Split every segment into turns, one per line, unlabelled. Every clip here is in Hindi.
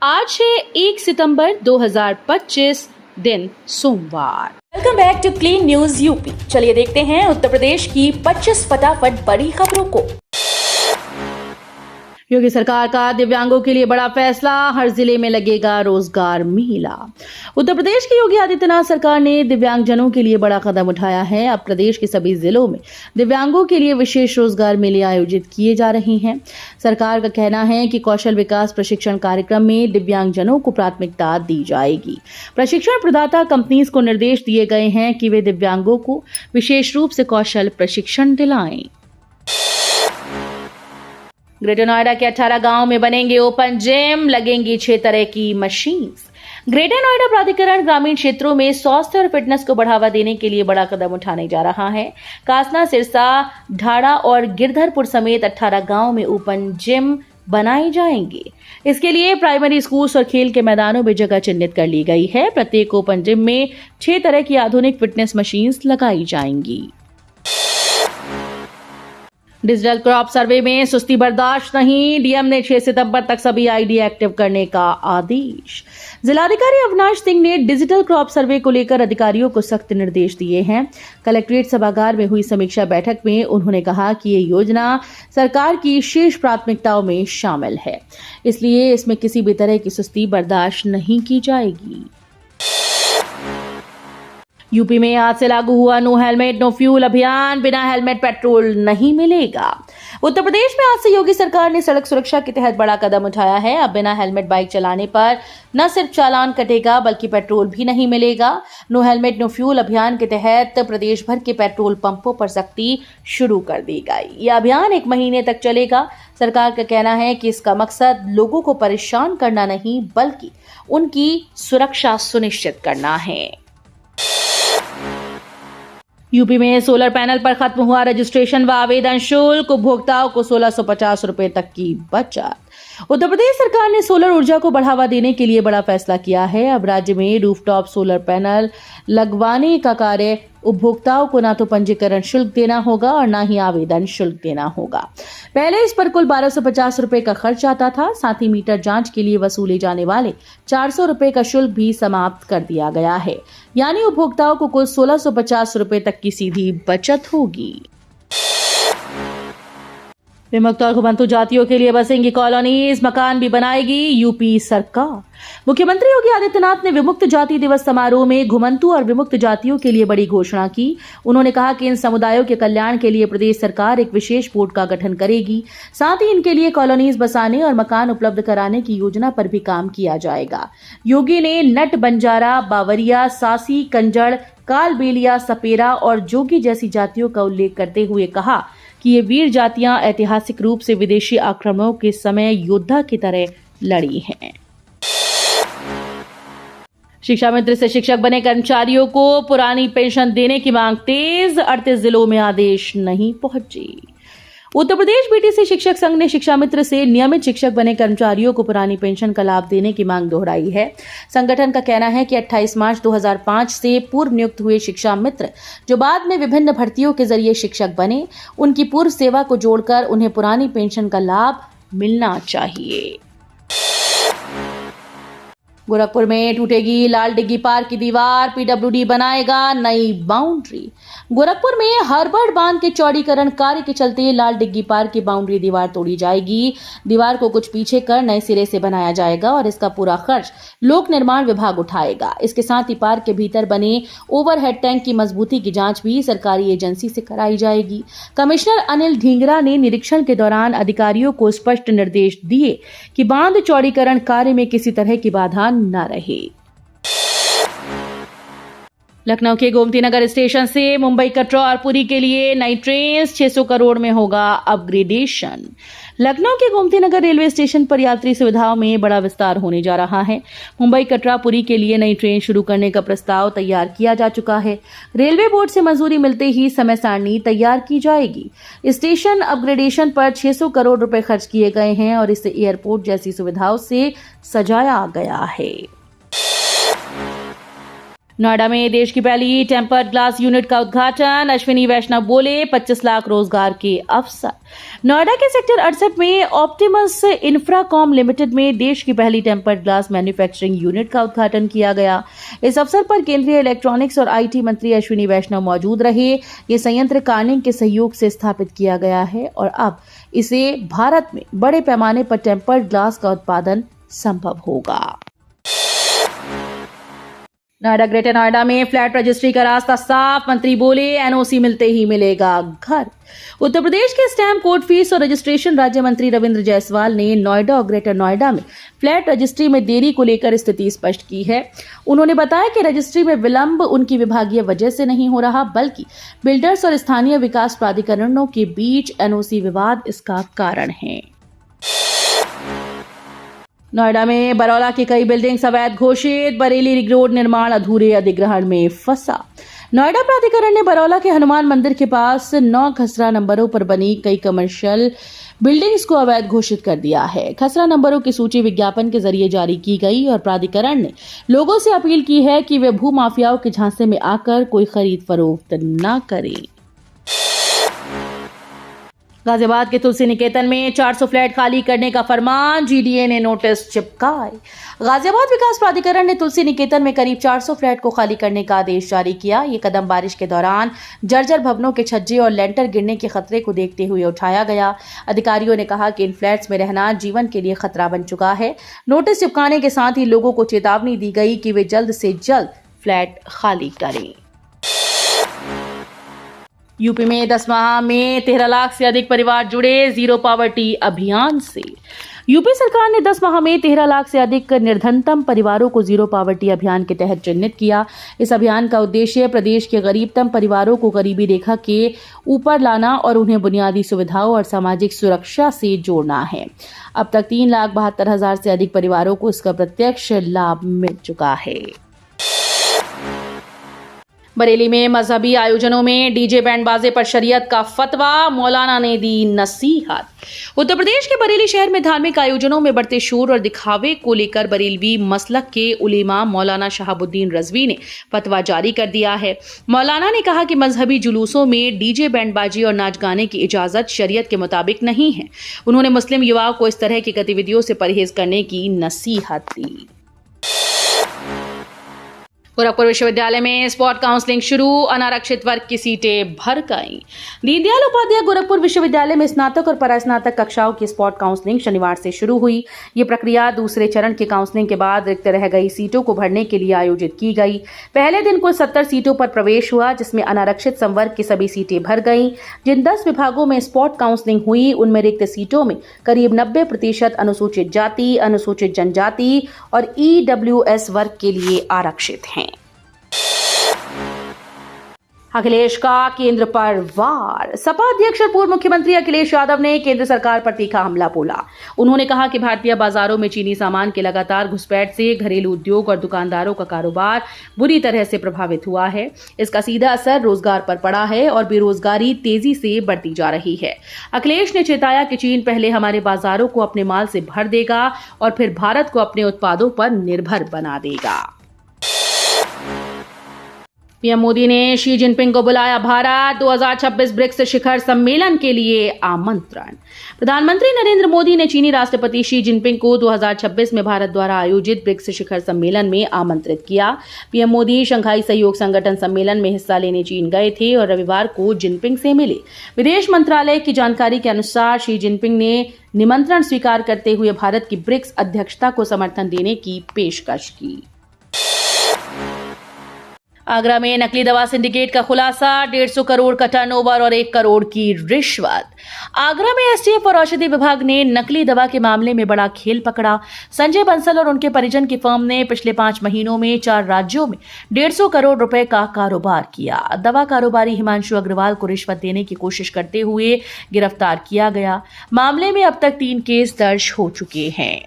आज है 1 सितंबर 2025 दिन सोमवार।
Welcome back to clean news UP. चलिए देखते हैं उत्तर प्रदेश की 25 फटाफट बड़ी खबरों को।
योगी सरकार का दिव्यांगों के लिए बड़ा फैसला, हर जिले में लगेगा रोजगार मेला। उत्तर प्रदेश की योगी आदित्यनाथ सरकार ने दिव्यांगजनों के लिए बड़ा कदम उठाया है। अब प्रदेश के सभी जिलों में दिव्यांगों के लिए विशेष रोजगार मेले आयोजित किए जा रहे हैं। सरकार का कहना है कि कौशल विकास प्रशिक्षण कार्यक्रम में दिव्यांगजनों को प्राथमिकता दी जाएगी। प्रशिक्षण प्रदाता कंपनीज को निर्देश दिए गए हैं कि वे दिव्यांगों को विशेष रूप से कौशल प्रशिक्षण दिलाएं। ग्रेटर नोएडा के 18 गांव में बनेंगे ओपन जिम, लगेंगी 6 तरह की मशीन्स। ग्रेटर नोएडा प्राधिकरण ग्रामीण क्षेत्रों में स्वास्थ्य और फिटनेस को बढ़ावा देने के लिए बड़ा कदम उठाने जा रहा है। कासना, सिरसा, ढाड़ा और गिरधरपुर समेत 18 गांव में ओपन जिम बनाए जाएंगे। इसके लिए प्राइमरी स्कूल्स और खेल के मैदानों में जगह चिन्हित कर ली गई है। प्रत्येक ओपन जिम में 6 तरह की आधुनिक फिटनेस मशीन्स लगाई जाएंगी। डिजिटल क्रॉप सर्वे में सुस्ती बर्दाश्त नहीं, डीएम ने 6 सितंबर तक सभी आईडी एक्टिव करने का आदेश। जिलाधिकारी अविनाश सिंह ने डिजिटल क्रॉप सर्वे को लेकर अधिकारियों को सख्त निर्देश दिए हैं। कलेक्ट्रेट सभागार में हुई समीक्षा बैठक में उन्होंने कहा कि ये योजना सरकार की शीर्ष प्राथमिकताओं में शामिल है, इसलिए इसमें किसी भी तरह की सुस्ती बर्दाश्त नहीं की जाएगी। यूपी में आज से लागू हुआ नो हेलमेट नो फ्यूल अभियान, बिना हेलमेट पेट्रोल नहीं मिलेगा। उत्तर प्रदेश में आज से योगी सरकार ने सड़क सुरक्षा के तहत बड़ा कदम उठाया है। अब बिना हेलमेट बाइक चलाने पर न सिर्फ चालान कटेगा बल्कि पेट्रोल भी नहीं मिलेगा। नो हेलमेट नो फ्यूल अभियान के तहत प्रदेश भर के पेट्रोल पंपों पर सख्ती शुरू कर दी गई। यह अभियान 1 महीने तक चलेगा। सरकार का कहना है कि इसका मकसद लोगों को परेशान करना नहीं बल्कि उनकी सुरक्षा सुनिश्चित करना है। यूपी में सोलर पैनल पर खत्म हुआ रजिस्ट्रेशन व आवेदन शुल्क, उपभोक्ताओं को 1650 रुपए तक की बचत। उत्तर प्रदेश सरकार ने सोलर ऊर्जा को बढ़ावा देने के लिए बड़ा फैसला किया है। अब राज्य में रूफटॉप सोलर पैनल लगवाने का कार्य उपभोक्ताओं को ना तो पंजीकरण शुल्क देना होगा और ना ही आवेदन शुल्क देना होगा। पहले इस पर कुल 1250 रुपए का खर्च आता था। साथ ही मीटर जांच के लिए वसूले जाने वाले 400 रुपए का शुल्क भी समाप्त कर दिया गया है, यानी उपभोक्ताओं को कुल 1650 रुपए तक की सीधी बचत होगी। विमुक्त और घुमंतु जातियों के लिए बसेंगी कॉलोनीज, मकान भी बनाएगी यूपी सरकार। मुख्यमंत्री योगी आदित्यनाथ ने विमुक्त जाति दिवस समारोह में घुमंतु और विमुक्त जातियों के लिए बड़ी घोषणा की। उन्होंने कहा कि इन समुदायों के कल्याण के लिए प्रदेश सरकार एक विशेष बोर्ड का गठन करेगी। साथ ही इनके लिए कॉलोनीज बसाने और मकान उपलब्ध कराने की योजना पर भी काम किया जाएगा। योगी ने नट, बंजारा, बावरिया, सासी, कंजड़, कालबेलिया, सपेरा और जोगी जैसी जातियों का उल्लेख करते हुए कहा कि ये वीर जातियां ऐतिहासिक रूप से विदेशी आक्रमणों के समय योद्धा की तरह लड़ी हैं। शिक्षा मित्र से शिक्षक बने कर्मचारियों को पुरानी पेंशन देने की मांग तेज, 38 जिलों में आदेश नहीं पहुंचे। उत्तर प्रदेश बीटीसी शिक्षक संघ ने शिक्षा मित्र से नियमित शिक्षक बने कर्मचारियों को पुरानी पेंशन का लाभ देने की मांग दोहराई है। संगठन का कहना है कि 28 मार्च 2005 से पूर्व नियुक्त हुए शिक्षा मित्र जो बाद में विभिन्न भर्तियों के जरिए शिक्षक बने, उनकी पूर्व सेवा को जोड़कर उन्हें पुरानी पेंशन का लाभ मिलना चाहिए। गोरखपुर में टूटेगी लाल डिग्गी पार्क की दीवार, पीडब्ल्यूडी बनाएगा नई बाउंड्री। गोरखपुर में हर्बर्ट बांध के चौड़ीकरण कार्य के चलते लाल डिग्गी पार्क की बाउंड्री दीवार तोड़ी जाएगी। दीवार को कुछ पीछे कर नए सिरे से बनाया जाएगा और इसका पूरा खर्च लोक निर्माण विभाग उठाएगा। इसके साथ ही पार्क के भीतर बने ओवरहेड टैंक की मजबूती की जांच भी सरकारी एजेंसी से कराई जाएगी। कमिश्नर अनिल ढींगरा ने निरीक्षण के दौरान अधिकारियों को स्पष्ट निर्देश दिए कि बांध चौड़ीकरण कार्य में किसी तरह की बाधा न रहे। लखनऊ के गोमती नगर स्टेशन से मुंबई, कटरा और पुरी के लिए नई ट्रेन, 600 करोड़ में होगा अपग्रेडेशन। लखनऊ के गोमती नगर रेलवे स्टेशन पर यात्री सुविधाओं में बड़ा विस्तार होने जा रहा है। मुंबई, कटरा, पुरी के लिए नई ट्रेन शुरू करने का प्रस्ताव तैयार किया जा चुका है। रेलवे बोर्ड से मंजूरी मिलते ही समय सारणी तैयार की जाएगी। स्टेशन अपग्रेडेशन पर 600 करोड़ रुपए खर्च किए गए हैं और इसे एयरपोर्ट जैसी सुविधाओं से सजाया गया है। नोएडा में देश की पहली टेम्पर्ड ग्लास यूनिट का उद्घाटन, अश्विनी वैष्णव बोले 25 लाख रोजगार के अवसर। नोएडा के सेक्टर 68 में ऑप्टिमस इंफ्राकॉम लिमिटेड में देश की पहली टेम्पर्ड ग्लास मैन्युफैक्चरिंग यूनिट का उद्घाटन किया गया। इस अवसर पर केंद्रीय इलेक्ट्रॉनिक्स और आईटी मंत्री अश्विनी वैष्णव मौजूद रहे। ये संयंत्र कार्निंग के सहयोग से स्थापित किया गया है और अब इसे भारत में बड़े पैमाने पर टेम्पर्ड ग्लास का उत्पादन संभव होगा। नोएडा ग्रेटर नोएडा में फ्लैट रजिस्ट्री का रास्ता साफ, मंत्री बोले एनओसी मिलते ही मिलेगा घर। उत्तर प्रदेश के स्टैम्प कोड फीस और रजिस्ट्रेशन राज्य मंत्री रविंद्र जायसवाल ने नोएडा और ग्रेटर नोएडा में फ्लैट रजिस्ट्री में देरी को लेकर स्थिति स्पष्ट की है। उन्होंने बताया कि रजिस्ट्री में विलंब उनकी विभागीय वजह से नहीं हो रहा, बल्कि बिल्डर्स और स्थानीय विकास प्राधिकरणों के बीच एनओसी विवाद इसका कारण है। नोएडा में बरौला की कई बिल्डिंग्स अवैध घोषित, बरेली रिंग रोड निर्माण अधूरे अधिग्रहण में फंसा। नोएडा प्राधिकरण ने बरौला के हनुमान मंदिर के पास 9 खसरा नंबरों पर बनी कई कमर्शियल बिल्डिंग्स को अवैध घोषित कर दिया है। खसरा नंबरों की सूची विज्ञापन के जरिए जारी की गई और प्राधिकरण ने लोगों से अपील की है कि वे भू माफियाओं के झांसे में आकर कोई खरीद फरोख्त न करें। गाजियाबाद के तुलसी निकेतन में 400 फ्लैट खाली करने का फरमान, जीडीए ने नोटिस चिपकाए। गाजियाबाद विकास प्राधिकरण ने तुलसी निकेतन में करीब 400 फ्लैट को खाली करने का आदेश जारी किया। ये कदम बारिश के दौरान जर्जर भवनों के छज्जे और लेंटर गिरने के खतरे को देखते हुए उठाया गया। अधिकारियों ने कहा कि इन फ्लैट्स में रहना जीवन के लिए खतरा बन चुका है। नोटिस चिपकाने के साथ ही लोगों को चेतावनी दी गई कि वे जल्द से जल्द फ्लैट खाली करें। यूपी में 10 माह में 13 लाख से अधिक परिवार जुड़े जीरो पॉवर्टी अभियान से। यूपी सरकार ने 10 माह में 13 लाख से अधिक निर्धनतम परिवारों को जीरो पॉवर्टी अभियान के तहत चिन्हित किया। इस अभियान का उद्देश्य प्रदेश के गरीबतम परिवारों को गरीबी रेखा के ऊपर लाना और उन्हें बुनियादी सुविधाओं और सामाजिक सुरक्षा से जोड़ना है। अब तक 3,72,000 से अधिक परिवारों को इसका प्रत्यक्ष लाभ मिल चुका है। बरेली में मजहबी आयोजनों में डीजे बैंड बाजे पर शरीयत का फतवा, मौलाना ने दी नसीहत। उत्तर प्रदेश के बरेली शहर में धार्मिक आयोजनों में बढ़ते शोर और दिखावे को लेकर बरेलवी मसलक के उलेमा मौलाना शहाबुद्दीन रजवी ने फतवा जारी कर दिया है। मौलाना ने कहा कि मजहबी जुलूसों में डीजे बैंड बाजी और नाच गाने की इजाजत शरीयत के मुताबिक नहीं है। उन्होंने मुस्लिम युवाओं को इस तरह की गतिविधियों से परहेज करने की नसीहत दी। गोरखपुर विश्वविद्यालय में स्पॉट काउंसलिंग शुरू, अनारक्षित वर्ग की सीटें भर गईं। दीनदयाल उपाध्याय गोरखपुर विश्वविद्यालय में स्नातक और परास्नातक कक्षाओं की स्पॉट काउंसलिंग शनिवार से शुरू हुई। ये प्रक्रिया दूसरे चरण की काउंसलिंग के बाद रिक्त रह गई सीटों को भरने के लिए आयोजित की गई। पहले दिन कुल 70 सीटों पर प्रवेश हुआ, जिसमें अनारक्षित संवर्ग की सभी सीटें भर गईं। जिन 10 विभागों में स्पॉट काउंसलिंग हुई, उनमें रिक्त सीटों में करीब 90% अनुसूचित जाति, अनुसूचित जनजाति और ईडब्ल्यूएस वर्ग के लिए आरक्षित हैं। अखिलेश का केंद्र पर वार। सपा अध्यक्ष और पूर्व मुख्यमंत्री अखिलेश यादव ने केंद्र सरकार पर तीखा हमला बोला। उन्होंने कहा कि भारतीय बाजारों में चीनी सामान के लगातार घुसपैठ से घरेलू उद्योग और दुकानदारों का कारोबार बुरी तरह से प्रभावित हुआ है। इसका सीधा असर रोजगार पर पड़ा है और बेरोजगारी तेजी से बढ़ती जा रही है। अखिलेश ने चेताया कि चीन पहले हमारे बाजारों को अपने माल से भर देगा और फिर भारत को अपने उत्पादों पर निर्भर बना देगा। पीएम मोदी ने शी जिनपिंग को बुलाया भारत, 2026 ब्रिक्स शिखर सम्मेलन के लिए आमंत्रण। प्रधानमंत्री नरेंद्र मोदी ने चीनी राष्ट्रपति शी जिनपिंग को 2026 में भारत द्वारा आयोजित ब्रिक्स शिखर सम्मेलन में आमंत्रित किया। पीएम मोदी शंघाई सहयोग संगठन सम्मेलन में हिस्सा लेने चीन गए थे और रविवार को जिनपिंग से मिले। विदेश मंत्रालय की जानकारी के अनुसार शी जिनपिंग ने निमंत्रण स्वीकार करते हुए भारत की ब्रिक्स अध्यक्षता को समर्थन देने की पेशकश की। आगरा में नकली दवा सिंडिकेट का खुलासा, 150 करोड़ का टर्नओवर और 1 करोड़ की रिश्वत। आगरा में एसटीएफ और औषधि विभाग ने नकली दवा के मामले में बड़ा खेल पकड़ा। संजय बंसल और उनके परिजन की फर्म ने पिछले 5 महीनों में 4 राज्यों में 150 करोड़ रुपए का कारोबार किया। दवा कारोबारी हिमांशु अग्रवाल को रिश्वत देने की कोशिश करते हुए गिरफ्तार किया गया। मामले में अब तक 3 केस दर्ज हो चुके हैं।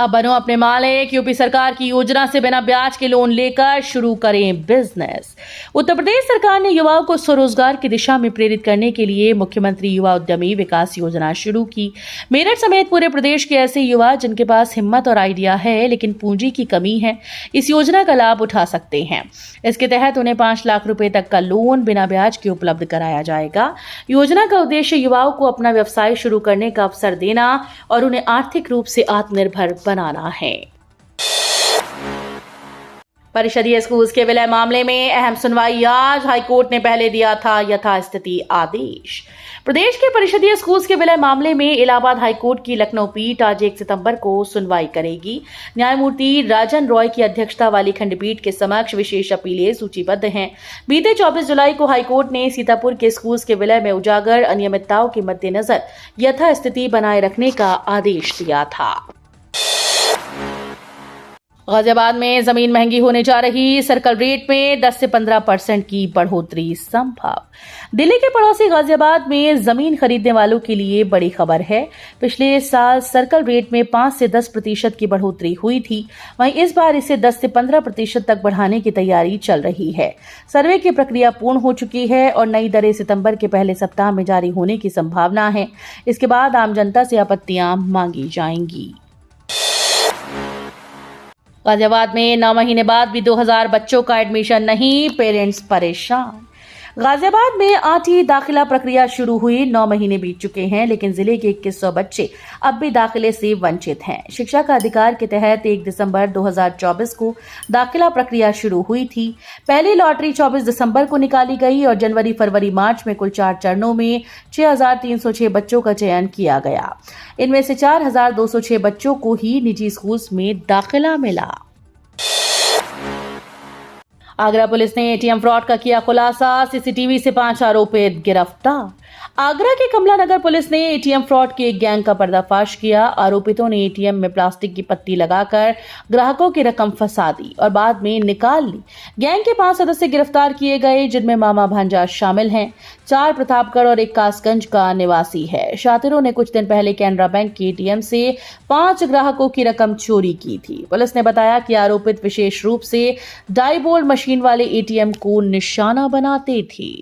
अब बनो अपने मालिक। यूपी सरकार की योजना से बिना ब्याज के लोन लेकर शुरू करें बिजनेस। उत्तर प्रदेश सरकार ने युवाओं को स्वरोजगार की दिशा में प्रेरित करने के लिए मुख्यमंत्री युवा उद्यमी विकास योजना शुरू की। मेरठ समेत पूरे प्रदेश के ऐसे युवा जिनके पास हिम्मत और आइडिया है लेकिन पूंजी की कमी है, इस योजना का लाभ उठा सकते हैं। इसके तहत उन्हें 5 लाख रुपए तक का लोन बिना ब्याज के उपलब्ध कराया जाएगा। योजना का उद्देश्य युवाओं को अपना व्यवसाय शुरू करने का अवसर देना और उन्हें आर्थिक रूप से आत्मनिर्भर बनाना है। परिषदीय स्कूल के विलय मामले में अहम सुनवाई आज। हाईकोर्ट ने पहले दिया था यथास्थिति आदेश। प्रदेश के परिषदीय स्कूल के विलय मामले में इलाहाबाद हाईकोर्ट की लखनऊ पीठ आज 1 सितंबर को सुनवाई करेगी। न्यायमूर्ति राजन रॉय की अध्यक्षता वाली खंडपीठ के समक्ष विशेष अपीलें सूचीबद्ध हैं। बीते 24 जुलाई को हाईकोर्ट ने सीतापुर के स्कूल के विलय में उजागर अनियमितताओं के मद्देनजर यथास्थिति बनाए रखने का आदेश दिया था। गाजियाबाद में जमीन महंगी होने जा रही, सर्कल रेट में 10 से 15% की बढ़ोतरी संभव। दिल्ली के पड़ोसी गाजियाबाद में जमीन खरीदने वालों के लिए बड़ी खबर है। पिछले साल सर्कल रेट में 5 से 10% की बढ़ोतरी हुई थी, वहीं इस बार इसे 10 से 15% तक बढ़ाने की तैयारी चल रही है। सर्वे की प्रक्रिया पूर्ण हो चुकी है और नई दरें सितंबर के पहले सप्ताह में जारी होने की संभावना है। इसके बाद आम जनता से आपत्तियां मांगी जाएंगी। गाजियाबाद में 9 महीने बाद भी 2000 बच्चों का एडमिशन नहीं, पेरेंट्स परेशान। गाजियाबाद में 8वीं दाखिला प्रक्रिया शुरू हुई। 9 महीने बीत चुके हैं लेकिन जिले के 2100 बच्चे अब भी दाखिले से वंचित हैं। शिक्षा का अधिकार के तहत 1 दिसंबर 2024 को दाखिला प्रक्रिया शुरू हुई थी। पहली लॉटरी 24 दिसंबर को निकाली गई और जनवरी, फरवरी, मार्च में कुल 4 चरणों में 6306 बच्चों का चयन किया गया। इनमें से 4206 बच्चों को ही निजी स्कूल में दाखिला मिला। आगरा पुलिस ने एटीएम फ्रॉड का किया खुलासा। सीसीटीवी से 5 आरोपित गिरफ्तार। आगरा के कमला नगर पुलिस ने एटीएम फ्रॉड के एक गैंग का पर्दाफाश किया। आरोपितों ने एटीएम में प्लास्टिक की पट्टी लगाकर ग्राहकों की रकम फंसा दी और बाद में निकाल ली। गैंग के 5 सदस्य गिरफ्तार किए गए, जिनमें मामा भांजा शामिल हैं। 4 प्रतापगढ़ और 1 कासगंज का निवासी है। शातिरों ने कुछ दिन पहले कैनरा बैंक के एटीएम से 5 ग्राहकों की रकम चोरी की थी। पुलिस ने बताया कि आरोपित विशेष रूप से डाइबोल्ड मशीन वाले एटीएम को निशाना बनाते थे।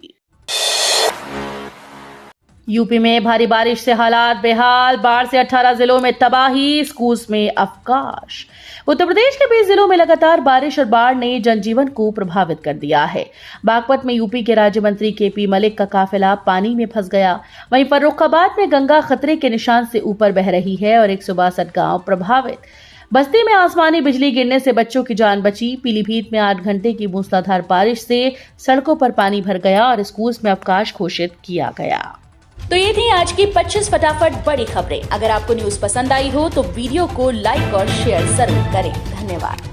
यूपी में भारी बारिश से हालात बेहाल। बाढ़ से 18 जिलों में तबाही, स्कूल्स में अवकाश। उत्तर प्रदेश के 20 जिलों में लगातार बारिश और बाढ़ ने जनजीवन को प्रभावित कर दिया है। बागपत में यूपी के राज्य मंत्री केपी मलिक का काफिला पानी में फंस गया। वहीं फर्रुखाबाद में गंगा खतरे के निशान से ऊपर बह रही है और 162 गांव प्रभावित। बस्ती में आसमानी बिजली गिरने से बच्चों की जान बची। पीलीभीत में 8 घंटे की मूसलाधार बारिश से सड़कों पर पानी भर गया और स्कूल्स में अवकाश घोषित किया गया।
तो ये थी आज की 25 फटाफट बड़ी खबरें। अगर आपको न्यूज पसंद आई हो तो वीडियो को लाइक और शेयर जरूर करें। धन्यवाद।